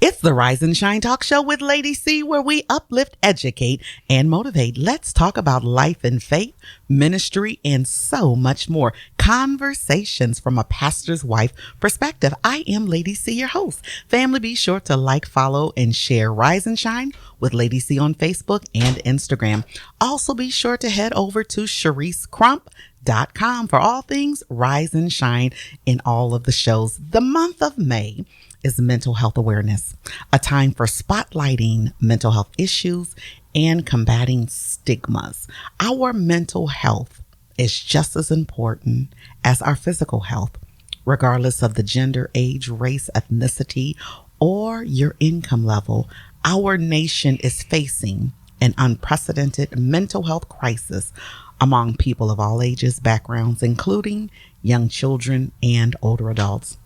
It's the Rise and Shine Talk Show with Lady C, where we uplift, educate, and motivate. Let's talk about life and faith, ministry, and so much more. Conversations from a pastor's wife perspective. I am Lady C, your host. Family, be sure to like, follow, and share Rise and Shine with Lady C on Facebook and Instagram. Also, be sure to head over to ChariceCrump.com for all things Rise and Shine in all of the shows. The month of May is Mental Health Awareness, a time for spotlighting mental health issues and combating stigmas. Our mental health is just as important as our physical health, regardless of the gender, age, race, ethnicity, or your income level. Our nation is facing an unprecedented mental health crisis among people of all ages, backgrounds, including young children and older adults.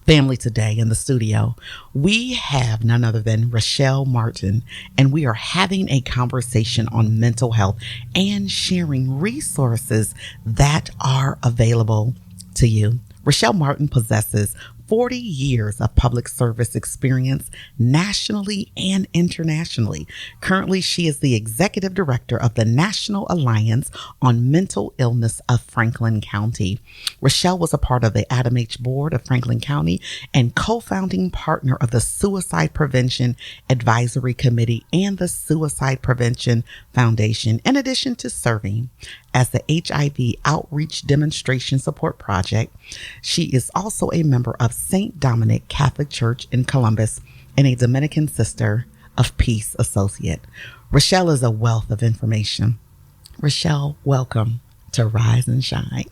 Family, today in the studio, we have none other than Rachelle Martin, and we are having a conversation on mental health and sharing resources that are available to you. Rachelle Martin possesses 40 years of public service experience nationally and internationally. Currently, she is the executive director of the National Alliance on Mental Illness of Franklin County. Rachelle was a part of the ADAMH board of Franklin County and co-founding partner of the Suicide Prevention Advisory Committee and the Suicide Prevention Foundation, in addition to serving as the HIV Outreach Demonstration Support Project. She is also a member of St. Dominic Catholic Church in Columbus and a Dominican Sister of Peace associate. Rachelle is a wealth of information. Rachelle, welcome to Rise and Shine.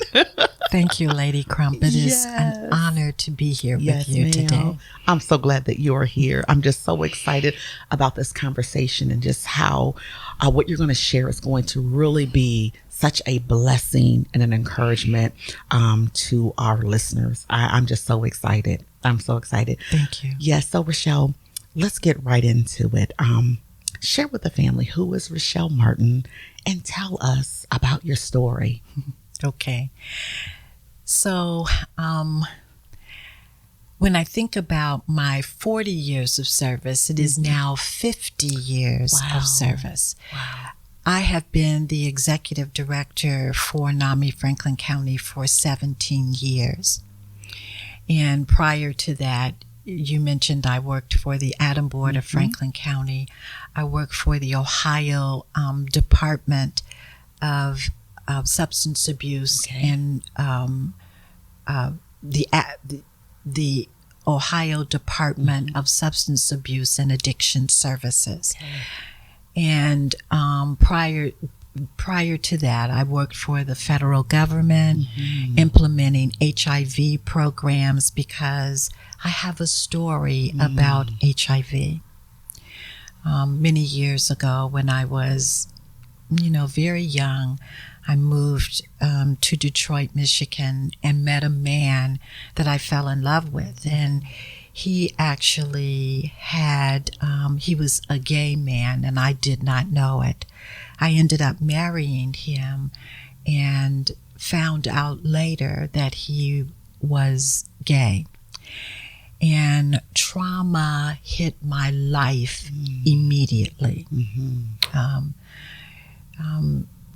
Thank you, Lady Crump. It is an honor to be here with you today. I'm so glad that you're here. I'm just so excited about this conversation and just how what you're going to share is going to really be such a blessing and an encouragement to our listeners. I'm just so excited. I'm so excited. Thank you. Yes. So, Rachelle, let's get right into it. Share with the family, who is Rachelle Martin, and tell us about your story. Okay. So, when I think about my 40 years of service, it is now 50 years of service. Wow. I have been the executive director for NAMI Franklin County for 17 years. And prior to that, you mentioned I worked for the ADAMH board of Franklin County. I worked for the Ohio Department of Substance Abuse and the Ohio Department of Substance Abuse and Addiction Services. And prior to that, I worked for the federal government, implementing HIV programs because I have a story about HIV. Many years ago, when I was, very young, I moved to Detroit, Michigan, and met a man that I fell in love with. And he actually he was a gay man, and I did not know it. I ended up marrying him and found out later that he was gay. And trauma hit my life immediately.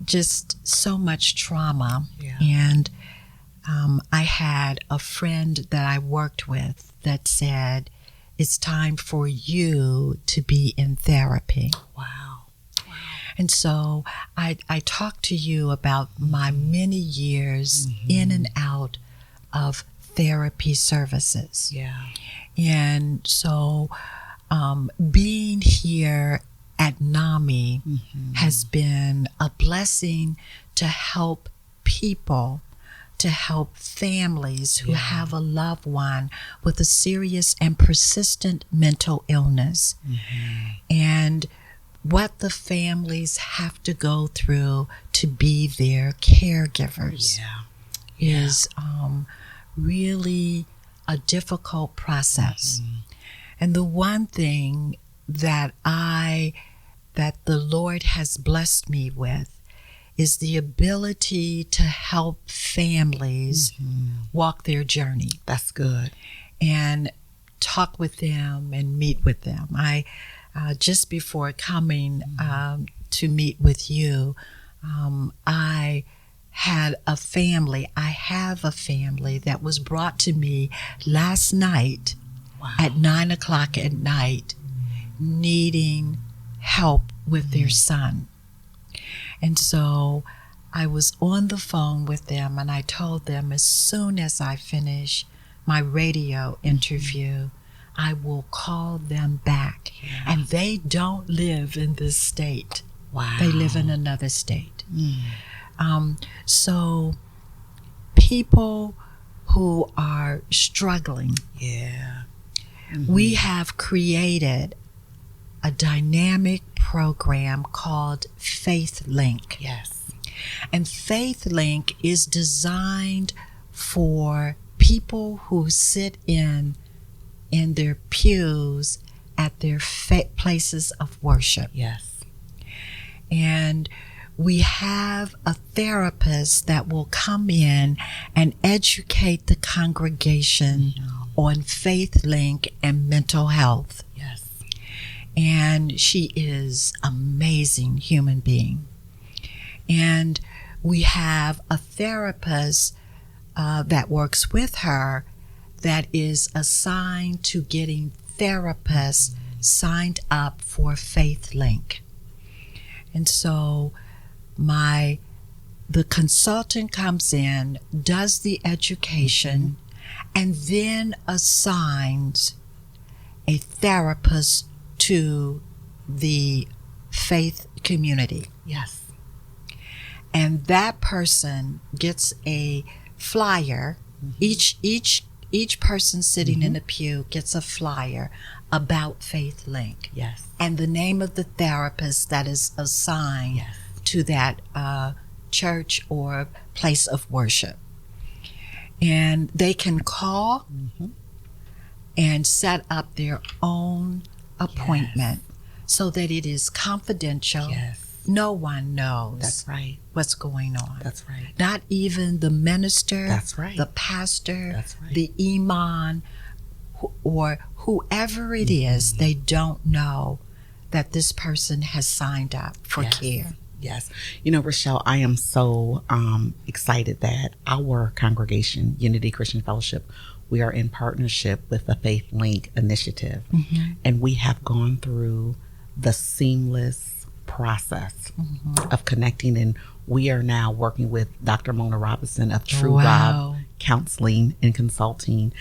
Just so much trauma. And I had a friend that I worked with that said, it's time for you to be in therapy. Wow. And so I talked to you about my many years in and out of therapy services. And so being here at NAMI has been a blessing to help people, to help families who have a loved one with a serious and persistent mental illness. And what the families have to go through to be their caregivers is really a difficult process. And the one thing that the Lord has blessed me with is the ability to help families walk their journey. That's good. And talk with them and meet with them. I just before coming to meet with you, I had a family. I have a family that was brought to me last night at 9 o'clock at night, needing help with their son. And so I was on the phone with them, and I told them as soon as I finish my radio interview, I will call them back. Yeah. And they don't live in this state. Wow. They live in another state. So people who are struggling, we have created a dynamic program called Faith Link. Yes. And Faith Link is designed for people who sit in their pews at their places of worship. Yes. And we have a therapist that will come in and educate the congregation on Faith Link and mental health. Yes. And she is an amazing human being. And we have a therapist that works with her that is assigned to getting therapists signed up for Faith Link. And so the consultant comes in, does the education, and then assigns a therapist to the faith community. Yes. And that person gets a flyer. Each person sitting in a pew gets a flyer about Faith Link. Yes. And the name of the therapist that is assigned to that church or place of worship. And they can call and set up their own appointment so that it is confidential. Yes. No one knows. That's right. What's going on. That's right. Not even the minister. That's right. The pastor. That's right. The imam, or whoever it is, they don't know that this person has signed up for care. Yes. You know, Rachelle, I am so excited that our congregation, Unity Christian Fellowship, we are in partnership with the Faith Link initiative. And we have gone through the seamless process of connecting, and we are now working with Dr. Mona Robinson of True God Counseling and Consulting.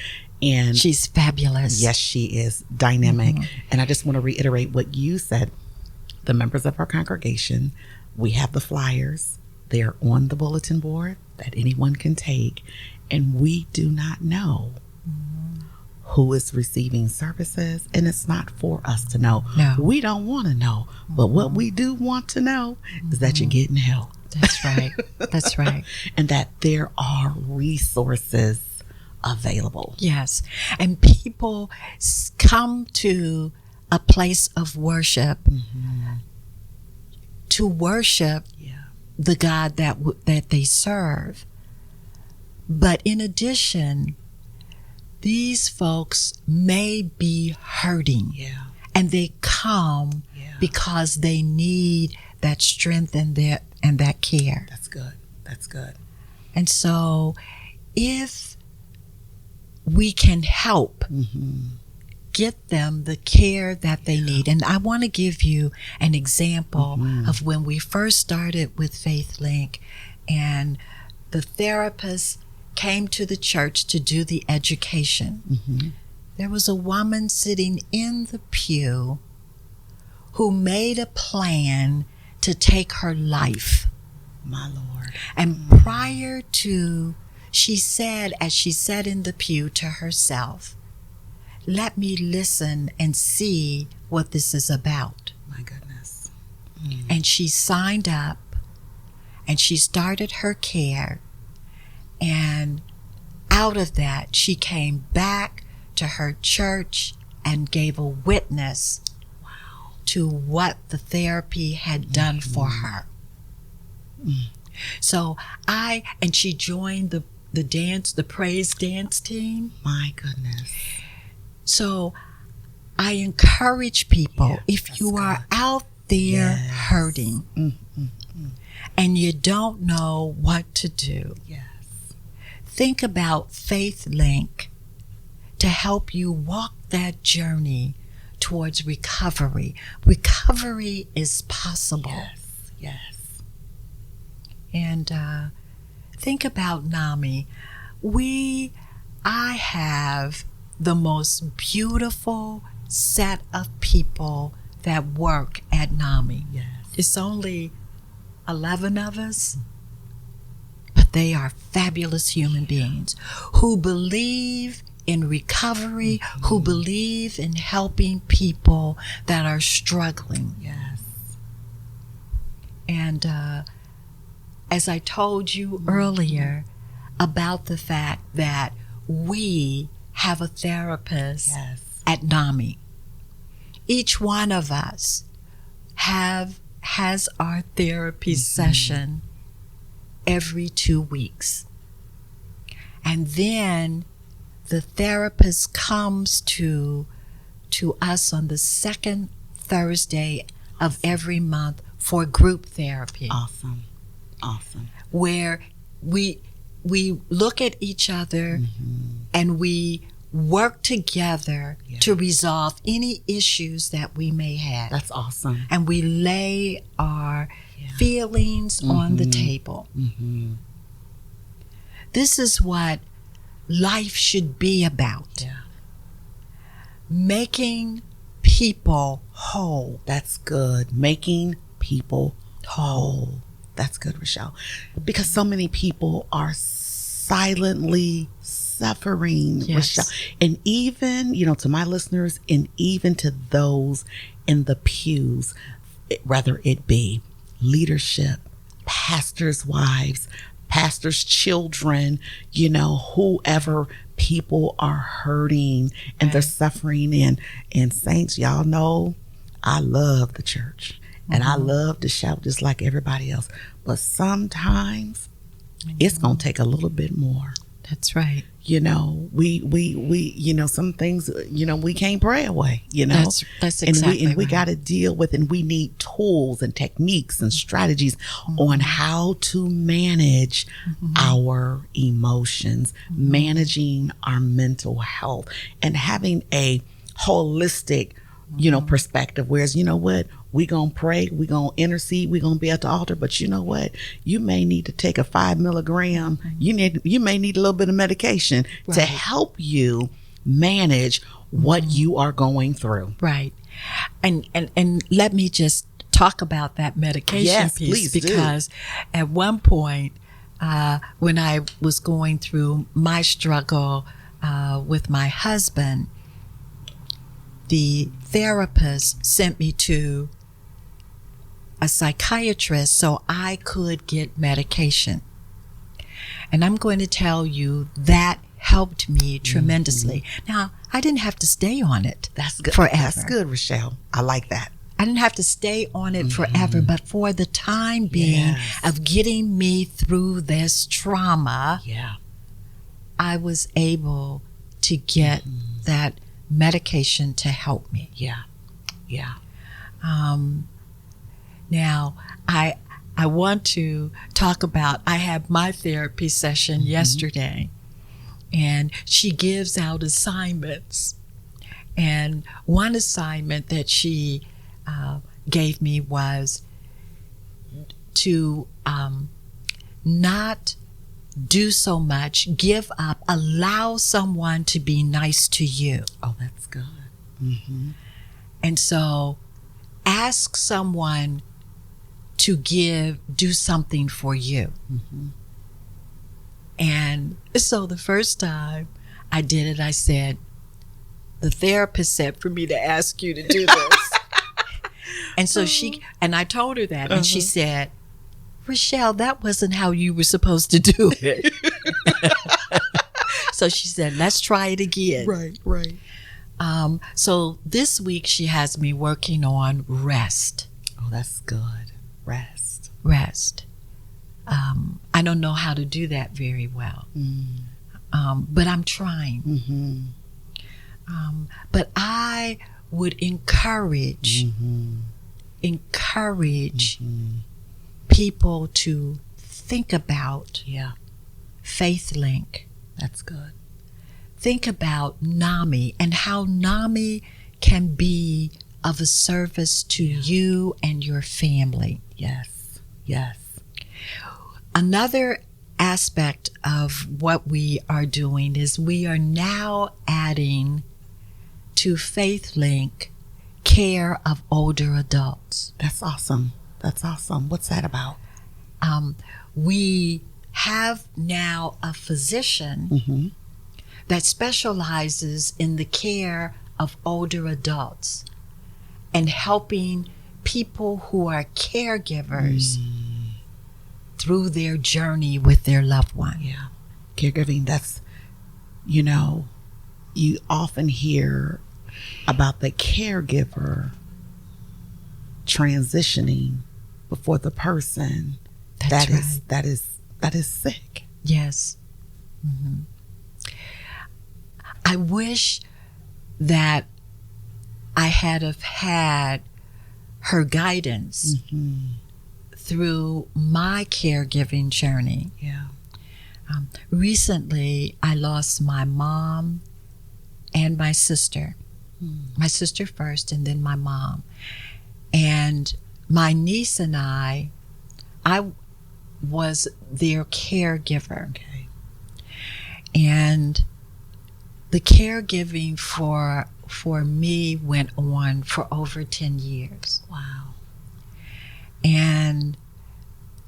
And she's fabulous. Yes, she is dynamic. And I just want to reiterate what you said. The members of our congregation, we have the flyers. They're on the bulletin board that anyone can take. And we do not know who is receiving services, and it's not for us to know. No. We don't want to know. But what we do want to know is that you're getting help. That's right. That's right. And that there are resources available. Yes. And people come to a place of worship to worship the God that they serve. But in addition, these folks may be hurting. And they come because they need that strength and that care. That's good. That's good. And so if we can help get them the care that they need. And I want to give you an example of when we first started with Faith Link, and the therapist came to the church to do the education. There was a woman sitting in the pew who made a plan to take her life. My Lord. And prior to, she said, as she sat in the pew to herself, let me listen and see what this is about. My goodness. And she signed up and she started her care. And out of that, she came back to her church and gave a witness to what the therapy had done for her. So and she joined the praise dance team. My goodness. So I encourage people, if you are good. out there hurting and you don't know what to do, think about Faith Link to help you walk that journey towards recovery. Recovery is possible. Yes. And think about NAMI. I have the most beautiful set of people that work at NAMI. Yes. It's only 11 of us, but they are fabulous human beings who believe in recovery, who believe in helping people that are struggling. Yes. And as I told you earlier about the fact that we have a therapist at NAMI. Each one of us has our therapy session every 2 weeks. And then the therapist comes to us on the second Thursday of every month for group therapy. Awesome. Where we look at each other and we work together to resolve any issues that we may have. That's awesome. And we lay our feelings on the table. This is what life should be about. Making people whole. That's good. Making people whole. That's good, Rachelle. Because so many people are silently suffering, Rachelle. And even, to my listeners, and even to those in the pews, whether it be leadership, pastors' wives, pastors' children, whoever, people are hurting and they're suffering. And saints, y'all know I love the church. And I love to shout just like everybody else. But sometimes it's going to take a little bit more. That's right. We some things, we can't pray away, That's exactly and we got to deal with, and we need tools and techniques and strategies on how to manage our emotions, managing our mental health, and having a holistic, perspective. Whereas, we gonna pray, we gonna intercede, we gonna be at the altar, but you know what? You may need to take a 5 milligram. You may need a little bit of medication to help you manage what you are going through. Right. And let me just talk about that medication piece, because at one point, when I was going through my struggle with my husband, the therapist sent me to a psychiatrist so I could get medication. And I'm going to tell you that helped me tremendously. Now, I didn't have to stay on it forever. That's good, Rachelle. I like that. I didn't have to stay on it forever, but for the time being of getting me through this trauma, I was able to get that medication to help me. Now, I want to talk about, I had my therapy session yesterday, and she gives out assignments. And one assignment that she gave me was to not do so much, give up, allow someone to be nice to you. Oh, that's good. And so ask someone to do something for you. And so the first time I did it, I said, the therapist said for me to ask you to do this. And so I told her that, and she said, Rachelle, that wasn't how you were supposed to do it. So she said, let's try it again. Right. So this week she has me working on rest. Oh, that's good. Rest. I don't know how to do that very well, but I'm trying. But I would encourage people to think about Faith Link. That's good. Think about NAMI and how NAMI can be of a service to you and your family. Yes, yes. Another aspect of what we are doing is we are now adding to Faith Link care of older adults. That's awesome. That's awesome. What's that about? We have now a physician that specializes in the care of older adults and helping people who are caregivers through their journey with their loved one. Yeah. Caregiving, that's, you often hear about the caregiver transitioning before the person that is sick. Yes. I wish that I had have had her guidance through my caregiving journey. Yeah. Recently, I lost my mom and my sister. My sister first, and then my mom. And my niece and I was their caregiver. Okay. And the caregiving for me went on for over 10 years. Wow. And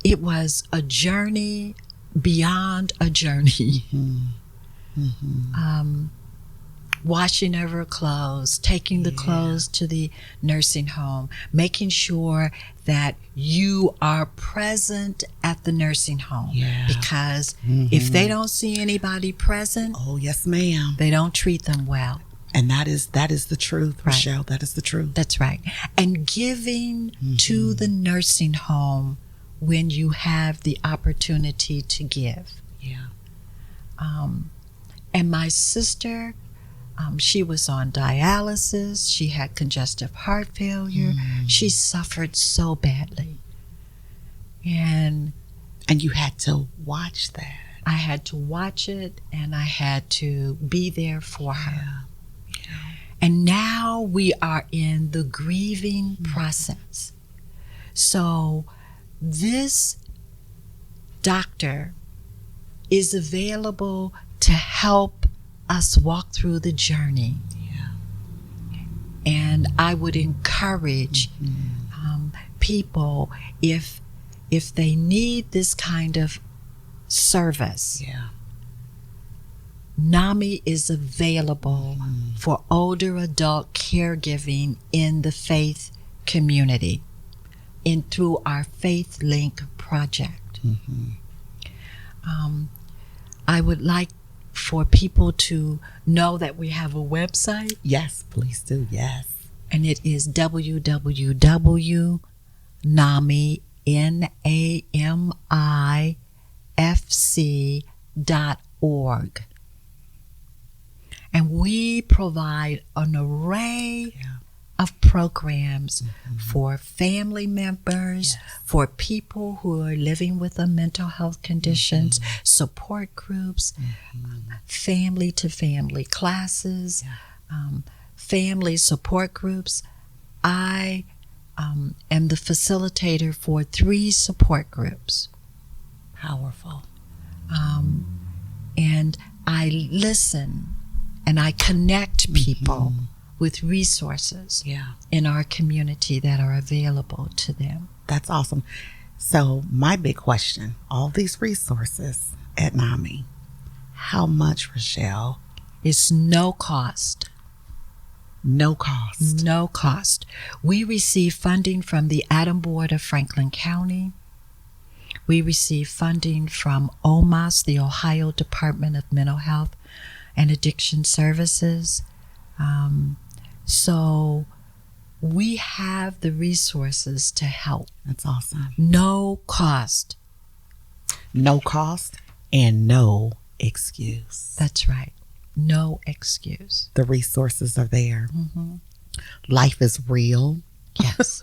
it was a journey beyond a journey. Washing of her clothes, taking the clothes to the nursing home, making sure that you are present at the nursing home. Yeah. Because if they don't see anybody present, oh yes, ma'am, they don't treat them well. And that is the truth, Right. Rachelle. That is the truth. That's right. And giving to the nursing home when you have the opportunity to give. Yeah. And my sister, she was on dialysis. She had congestive heart failure. She suffered so badly. And you had to watch that. I had to watch it, and I had to be there for her. And now we are in the grieving process. So this doctor is available to help us walk through the journey. And I would encourage people, if they need this kind of service, NAMI is available for older adult caregiving in the faith community through our Faith Link project. I would like for people to know that we have a website. Yes, please do. Yes. And it is www.namifc.org. And we provide an array of programs for family members, for people who are living with a mental health conditions, support groups, family to family classes, family support groups. I am the facilitator for 3 support groups. Powerful. And I listen and I connect people with resources in our community that are available to them. That's awesome. So my big question, all these resources at NAMI, how much, Rachelle? It's no cost. No cost. No cost. We receive funding from the ADAMH Board of Franklin County. We receive funding from OMAS, the Ohio Department of Mental Health and Addiction Services. So we have the resources to help. That's awesome. No cost. No cost and no excuse. That's right. No excuse. The resources are there. Mm-hmm. Life is real. Yes.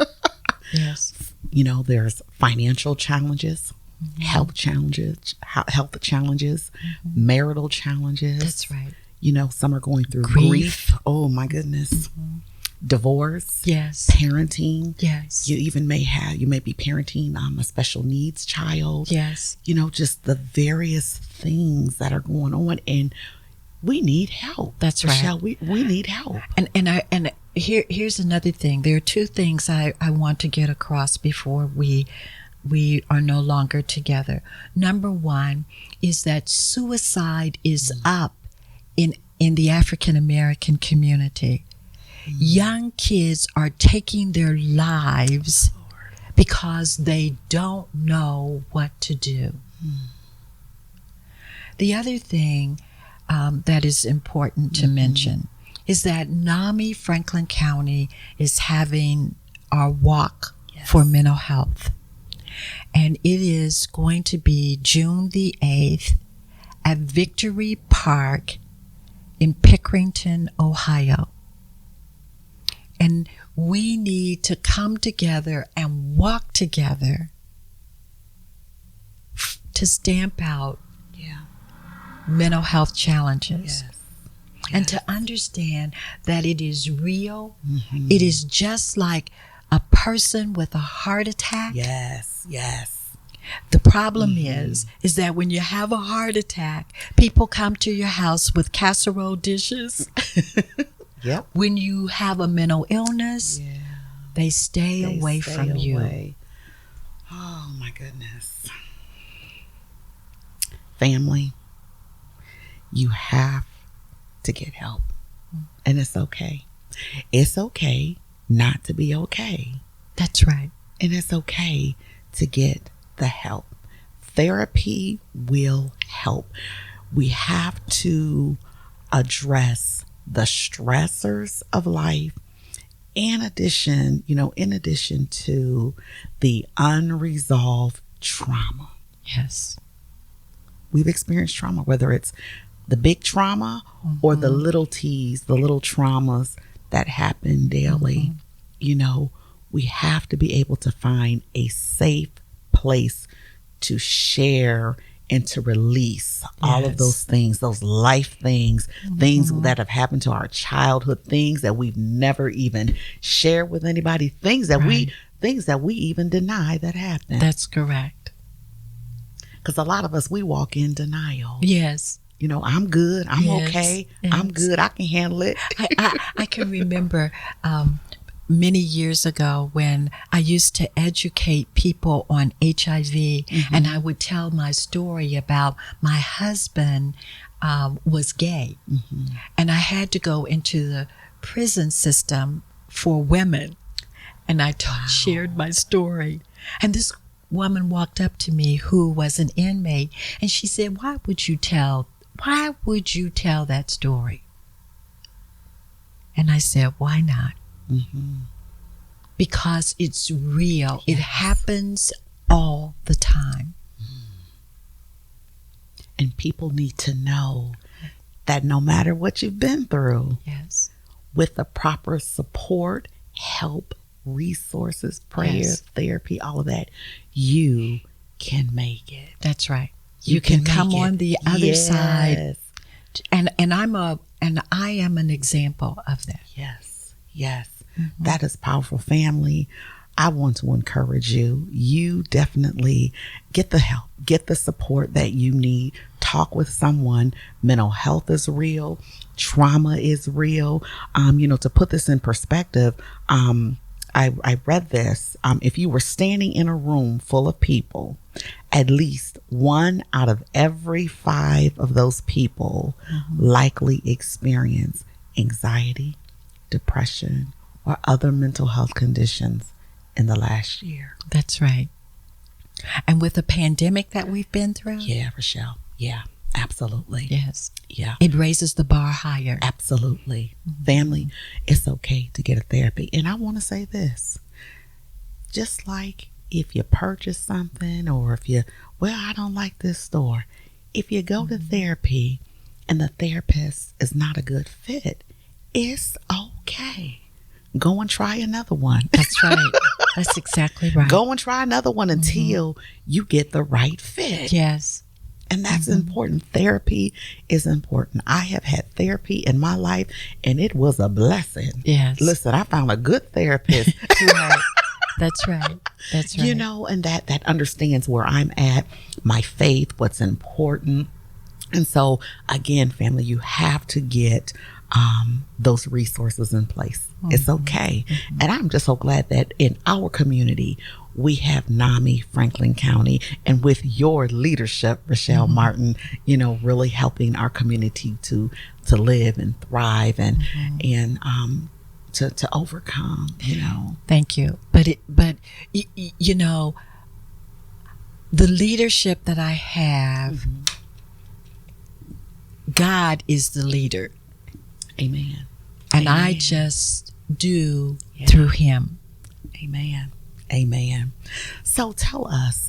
Yes. You know, there's financial challenges, Mm-hmm. health challenges, Mm-hmm. marital challenges. That's right. You know, some are going through grief. Oh my goodness. Mm-hmm. Divorce. Yes. Parenting. Yes. You may be parenting a special needs child. Yes. You know, just the various things that are going on, and we need help. That's Rachelle, right. We need help. And here's another thing. There are two things I want to get across before we are no longer together. Number one is that suicide is up in the African American community. Young kids are taking their lives because they don't know what to do. The other thing that is important to mention is that NAMI Franklin County is having our walk for mental health. And it is going to be June the 8th at Victory Park in Pickerington, Ohio. And we need to come together and walk together to stamp out mental health challenges. Yes. And to understand that it is real. Mm-hmm. It is just like a person with a heart attack. Yes. The problem is that when you have a heart attack, people come to your house with casserole dishes. Yep. When you have a mental illness, they stay away from you. Oh my goodness. Family, you have to get help. And it's okay. It's okay not to be okay. That's right. And it's okay to get the help. Therapy will help. We have to address the stressors of life in addition to the unresolved trauma. Yes. We've experienced trauma, whether it's the big trauma or the little T's, the little traumas that happen daily. You know, we have to be able to find a safe place to share and to release all of those things, those life things, things that have happened to our childhood, things that we've never even shared with anybody, things that we even deny that happened. That's correct. Because a lot of us, we walk in denial. Yes. You know, I'm good. I'm okay. Yes. I'm good. I can handle it. I can remember many years ago when I used to educate people on HIV, and I would tell my story about my husband was gay, and I had to go into the prison system for women, and I shared my story, and this woman walked up to me who was an inmate, and she said, why would you tell that story? And I said, why not? Because it's real. It happens all the time. And people need to know that no matter what you've been through, with the proper support, help, resources, prayers, therapy, all of that, you can make it. That's right. You can come on the other side. And I am an example of that. Yes. That is powerful. Family, I want to encourage you. You definitely get the help, get the support that you need. Talk with someone. Mental health is real. Trauma is real. To put this in perspective, I read this. If you were standing in a room full of people, at least 1 out of every 5 of those people likely experience anxiety, depression, or other mental health conditions in the last year. That's right. And with the pandemic that we've been through? Yeah, Rachelle. Yeah, absolutely. Yes. Yeah. It raises the bar higher. Absolutely. Family, it's okay to get a therapy. And I want to say this. Just like if you purchase something or I don't like this store. If you go to therapy, and the therapist is not a good fit, it's okay. Go and try another one. That's right. That's exactly right. Go and try another one until you get the right fit. Yes. And that's important. Therapy is important. I have had therapy in my life, and it was a blessing. Yes. Listen, I found a good therapist. Right. That's right. That's right. You know, and that understands where I'm at, my faith, what's important. And so, again, family, you have to get those resources in place. It's okay. And I'm just so glad that in our community, we have NAMI, Franklin County, and with your leadership, Rachelle Martin, you know, really helping our community to live and thrive and to overcome, you know. Thank you. But you know, the leadership that I have, God is the leader. Amen. And Amen. I just do through him. Amen. Amen. So tell us,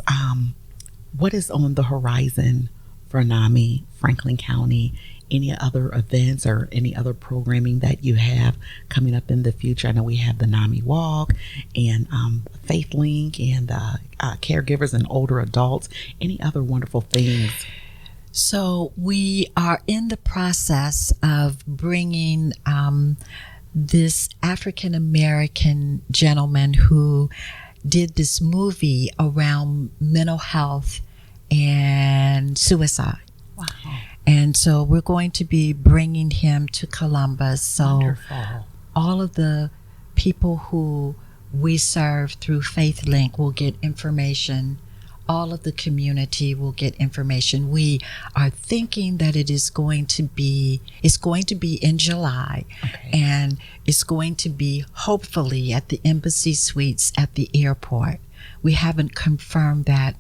what is on the horizon for NAMI, Franklin County? Any other events or any other programming that you have coming up in the future? I know we have the NAMI Walk and Faith Link and caregivers and older adults. Any other wonderful things? So we are in the process of bringing this African American gentleman who did this movie around mental health and suicide. Wow. And so we're going to be bringing him to Columbus. So Wonderful. all of the people who we serve through Faith Link will get information. All of the community will get information. We are thinking that it's going to be in July. Okay. And it's going to be hopefully at the Embassy Suites at the airport. We haven't confirmed that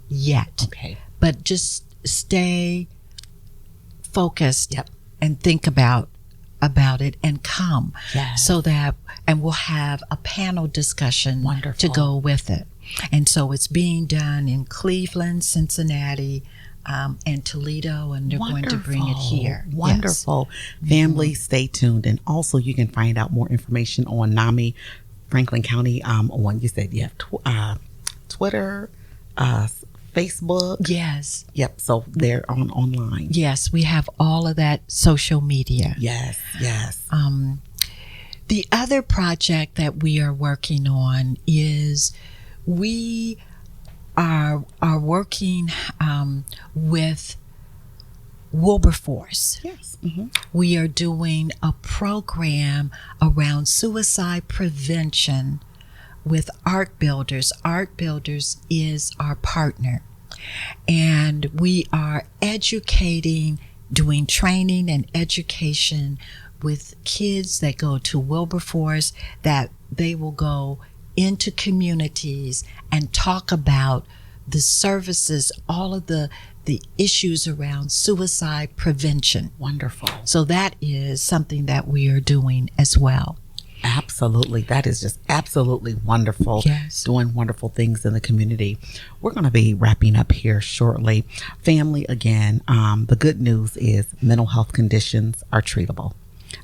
yet. Okay. But just stay focused Yep. and think about it and come. Yes. So that, and we'll have a panel discussion Wonderful. to go with it. And so it's being done in Cleveland, Cincinnati, and Toledo, and they're going to bring it here. Wonderful. Family, stay tuned. And also you can find out more information on NAMI, Franklin County, on, you said you have Twitter, Facebook. Yes. Yep. So they're online. Yes, we have all of that social media. Yes. Yes. The other project that we are working on is we are working with Wilberforce. Yes. We are doing a program around suicide prevention with Art Builders. Art Builders is our partner. And we are educating, doing training and education with kids that go to Wilberforce, that they will go into communities and talk about the services, all of the issues around suicide prevention. Wonderful. So that is something that we are doing as well. Absolutely. That is just absolutely wonderful. Yes. Doing wonderful things in the community. We're going to be wrapping up here shortly. Family, again, the good news is mental health conditions are treatable.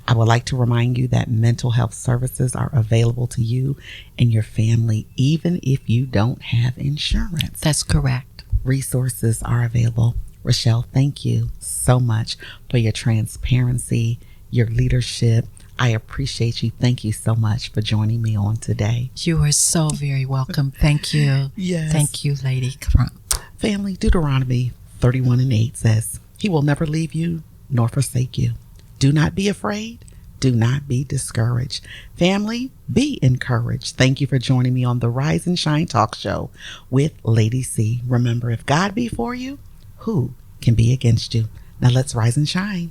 I would like to remind you that mental health services are available to you and your family, even if you don't have insurance. That's correct. Resources are available. Rachelle, thank you so much for your transparency, your leadership. I appreciate you. Thank you so much for joining me on today. You are so very welcome. Thank you. Yes. Thank you, Lady. Come on. Family, Deuteronomy 31:8 says, He will never leave you nor forsake you. Do not be afraid. Do not be discouraged. Family, be encouraged. Thank you for joining me on the Rise and Shine Talk Show with Lady C. Remember, if God be for you, who can be against you? Now let's rise and shine.